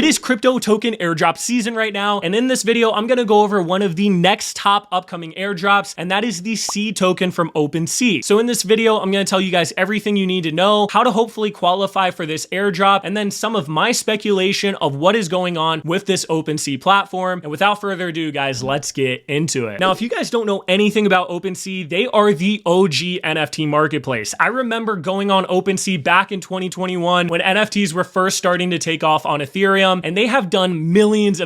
It is crypto token airdrop season right now, and in this video, I'm gonna go over one of the next top upcoming airdrops, and that is the C token from Opensea. So in this video, I'm gonna tell you guys everything you need to know, how to hopefully qualify for this airdrop, and then some of my speculation of what is going on with this Opensea platform. And without further ado, guys, let's get into it. Now, if you guys don't know anything about Opensea, they are the OG NFT marketplace. I remember going on Opensea back in 2021 when NFTs were first starting to take off on Ethereum, and they have done millions,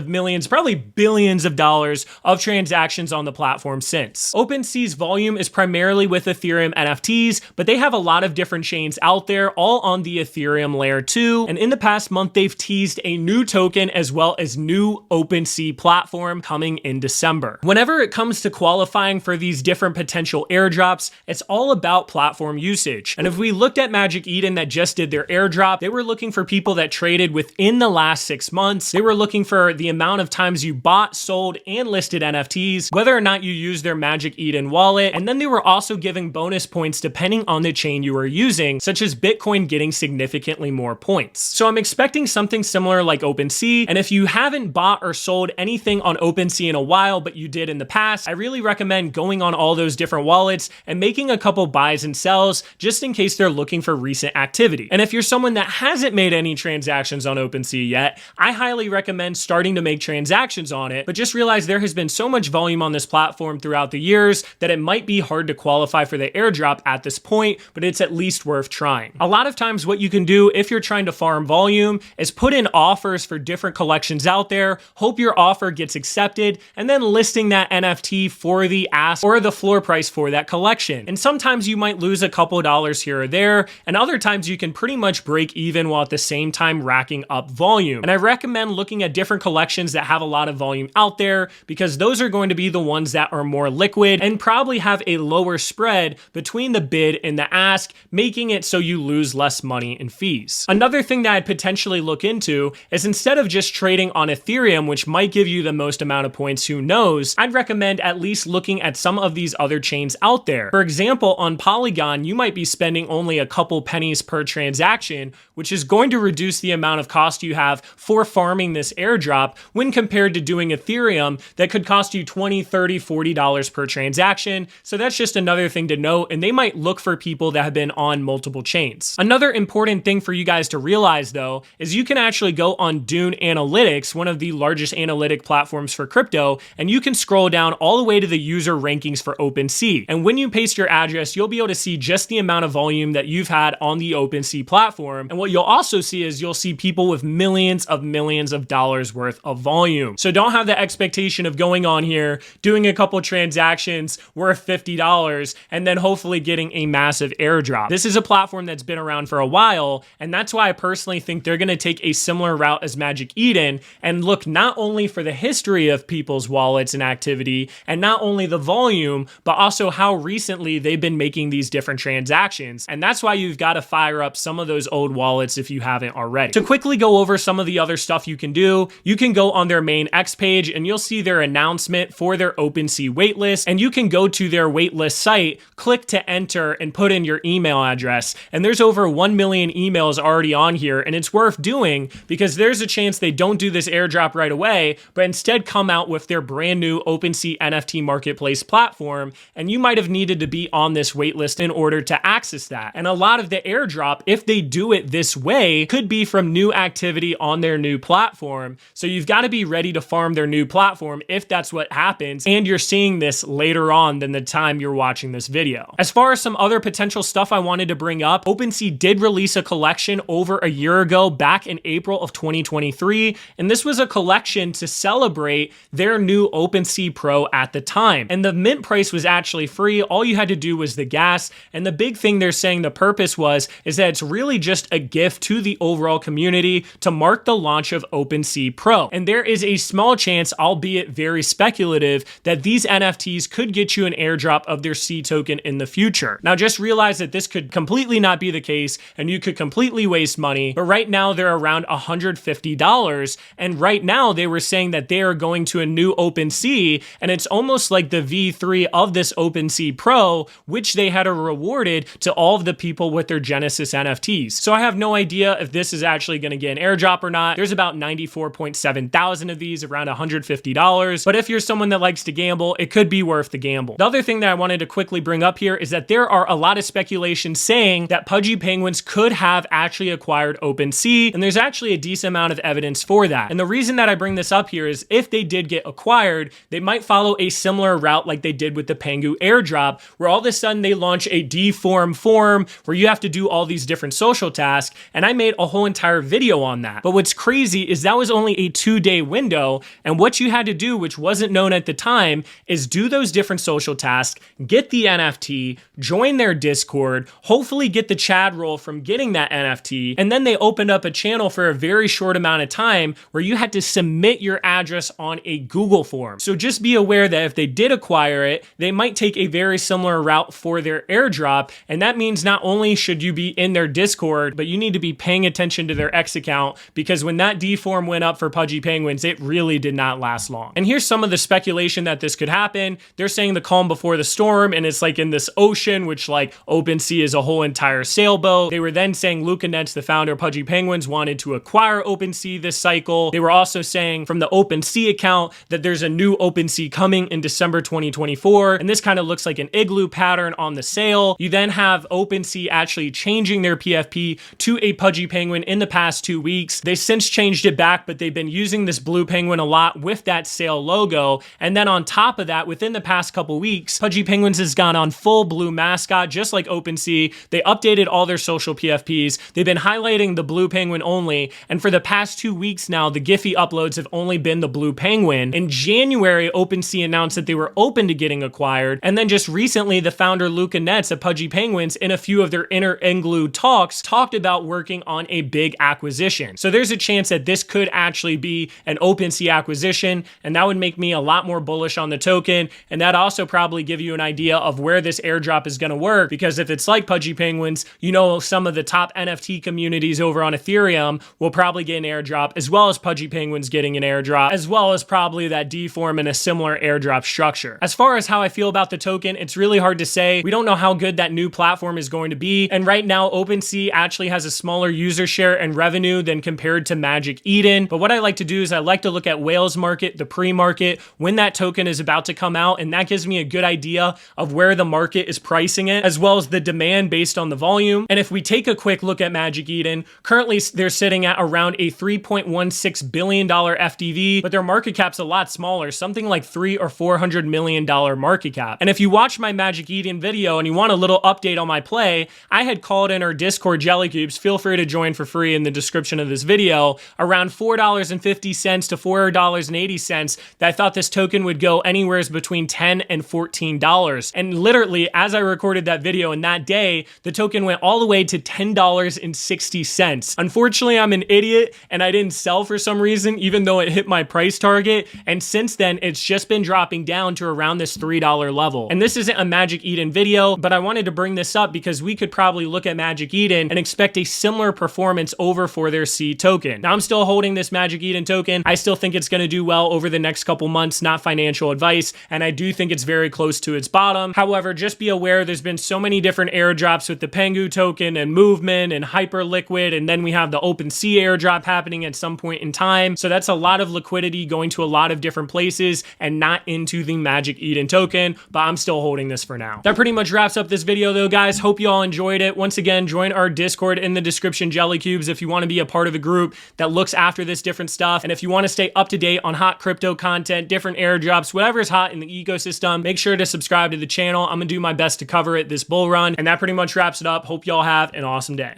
probably billions of dollars of transactions on the platform since. Opensea's volume is primarily with Ethereum NFTs, but they have a lot of different chains out there, all on the Ethereum layer 2. And in the past month, they've teased a new token as well as new Opensea platform coming in December. Whenever it comes to qualifying for these different potential airdrops, it's all about platform usage. And if we looked at Magic Eden that just did their airdrop, they were looking for people that traded within the last 6 months. They were looking for the amount of times you bought, sold, and listed NFTs, whether or not you used their Magic Eden wallet, and then they were also giving bonus points depending on the chain you were using, such as Bitcoin getting significantly more points. So I'm expecting something similar like Opensea, and if you haven't bought or sold anything on Opensea in a while, but you did in the past, I really recommend going on all those different wallets and making a couple buys and sells just in case they're looking for recent activity. And if you're someone that hasn't made any transactions on Opensea yet, I highly recommend starting to make transactions on it, but just realize there has been so much volume on this platform throughout the years that it might be hard to qualify for the airdrop at this point, but it's at least worth trying. A lot of times what you can do if you're trying to farm volume is put in offers for different collections out there, hope your offer gets accepted, and then listing that NFT for the ask or the floor price for that collection. And sometimes you might lose a couple dollars here or there, and other times you can pretty much break even while at the same time racking up volume. And I recommend looking at different collections that have a lot of volume out there, because those are going to be the ones that are more liquid and probably have a lower spread between the bid and the ask, making it so you lose less money in fees. Another thing that I'd potentially look into is instead of just trading on Ethereum, which might give you the most amount of points, who knows, I'd recommend at least looking at some of these other chains out there. For example, on Polygon, you might be spending only a couple pennies per transaction, which is going to reduce the amount of cost you have for farming this airdrop when compared to doing Ethereum that could cost you $20, $30, $40 per transaction. So that's just another thing to note, and they might look for people that have been on multiple chains. Another important thing for you guys to realize though, is you can actually go on Dune Analytics, one of the largest analytic platforms for crypto, and you can scroll down all the way to the user rankings for Opensea. And when you paste your address, you'll be able to see just the amount of volume that you've had on the Opensea platform. And what you'll also see is you'll see people with millions of dollars worth of volume. So don't have the expectation of going on here, doing a couple transactions worth $50, and then hopefully getting a massive airdrop. This is a platform that's been around for a while, and that's why I personally think they're gonna take a similar route as Magic Eden and look not only for the history of people's wallets and activity, and not only the volume, but also how recently they've been making these different transactions. And that's why you've got to fire up some of those old wallets if you haven't already. To quickly go over some of the other stuff you can do, you can go on their main X page and you'll see their announcement for their Opensea waitlist, and you can go to their waitlist site, click to enter, and put in your email address. And there's over 1 million emails already on here, and it's worth doing because there's a chance they don't do this airdrop right away, but instead come out with their brand new Opensea NFT marketplace platform, and you might have needed to be on this waitlist in order to access that. And a lot of the airdrop, if they do it this way, could be from new activity on their new platform. So you've got to be ready to farm their new platform if that's what happens, and you're seeing this later on than the time you're watching this video. As far as some other potential stuff I wanted to bring up, Opensea did release a collection over a year ago, back in April of 2023, and this was a collection to celebrate their new Opensea Pro at the time. And the mint price was actually free. All you had to do was the gas. And the big thing they're saying the purpose is that it's really just a gift to the overall community to mark the launch of Opensea Pro. And there is a small chance, albeit very speculative, that these NFTs could get you an airdrop of their C token in the future. Now just realize that this could completely not be the case and you could completely waste money, but right now they're around $150, and right now they were saying that they are going to a new Opensea, and it's almost like the V3 of this Opensea Pro, which they had rewarded to all of the people with their Genesis NFTs. So I have no idea if this is actually going to get an airdrop or not. whatnot. There's about 94.7 thousand of these, around $150. But if you're someone that likes to gamble, it could be worth the gamble. The other thing that I wanted to quickly bring up here is that there are a lot of speculation saying that Pudgy Penguins could have actually acquired Opensea, and there's actually a decent amount of evidence for that. And the reason that I bring this up here is if they did get acquired, they might follow a similar route like they did with the Pengu airdrop, where all of a sudden they launch a deform form where you have to do all these different social tasks, and I made a whole entire video on that. But what's crazy is that was only a 2-day window, and what you had to do, which wasn't known at the time, is do those different social tasks, get the NFT, join their Discord, hopefully get the Chad roll from getting that NFT, and then they opened up a channel for a very short amount of time where you had to submit your address on a Google form. So just be aware that if they did acquire it, they might take a very similar route for their airdrop, and that means not only should you be in their Discord, but you need to be paying attention to their X account, because when that deform went up for Pudgy Penguins, it really did not last long. And here's some of the speculation that this could happen. They're saying the calm before the storm, and it's like in this ocean, which like Opensea is a whole entire sailboat. They were then saying Luca Nets, the founder of Pudgy Penguins, wanted to acquire Opensea this cycle. They were also saying from the Opensea account that there's a new Opensea coming in December 2024, and this kind of looks like an igloo pattern on the sail. You then have Opensea actually changing their PFP to a Pudgy Penguin in the past 2 weeks. They since changed it back, but they've been using this blue penguin a lot with that sail logo. And then on top of that, within the past couple weeks, Pudgy Penguins has gone on full blue mascot, just like Opensea. They updated all their social PFPs. They've been highlighting the blue penguin only. And for the past 2 weeks now, the Giphy uploads have only been the blue penguin. In January, Opensea announced that they were open to getting acquired. And then just recently, the founder Luca Nets of Pudgy Penguins, in a few of their inner Igloo talks, talked about working on a big acquisition. So there's a chance that this could actually be an Opensea acquisition, and that would make me a lot more bullish on the token. And that also probably give you an idea of where this airdrop is going to work, because if it's like Pudgy Penguins, you know, some of the top NFT communities over on Ethereum will probably get an airdrop, as well as Pudgy Penguins getting an airdrop, as well as probably that deform in a similar airdrop structure. As far as how I feel about the token, it's really hard to say. We don't know how good that new platform is going to be. And right now, Opensea actually has a smaller user share and revenue than compared to Magic Eden. But what I like to do is I like to look at whales market, the pre-market, when that token is about to come out. And that gives me a good idea of where the market is pricing it, as well as the demand based on the volume. And if we take a quick look at Magic Eden, currently they're sitting at around a $3.16 billion FDV, but their market cap's a lot smaller, something like $300 or $400 million market cap. And if you watch my Magic Eden video and you want a little update on my play, I had called in our Discord Jelly Cubes, feel free to join for free in the description of this video, around $4.50 to $4.80, that I thought this token would go anywhere between $10 and $14. And literally, as I recorded that video in that day, the token went all the way to $10.60. Unfortunately, I'm an idiot and I didn't sell for some reason, even though it hit my price target. And since then, it's just been dropping down to around this $3 level. And this isn't a Magic Eden video, but I wanted to bring this up because we could probably look at Magic Eden and expect a similar performance over for their C token. Now, I'm still holding this Magic Eden token. I still think it's going to do well over the next couple months, not financial advice. And I do think it's very close to its bottom. However, just be aware there's been so many different airdrops with the Pengu token and Movement and Hyperliquid. And then we have the Opensea airdrop happening at some point in time. So that's a lot of liquidity going to a lot of different places and not into the Magic Eden token, but I'm still holding this for now. That pretty much wraps up this video though, guys. Hope you all enjoyed it. Once again, join our Discord in the description, Jelly Cubes, if you want to be a part of a group that looks after this different stuff. And if you want to stay up to date on hot crypto content, different airdrops, whatever is hot in the ecosystem, make sure to subscribe to the channel. I'm gonna do my best to cover it this bull run. And that pretty much wraps it up. Hope y'all have an awesome day.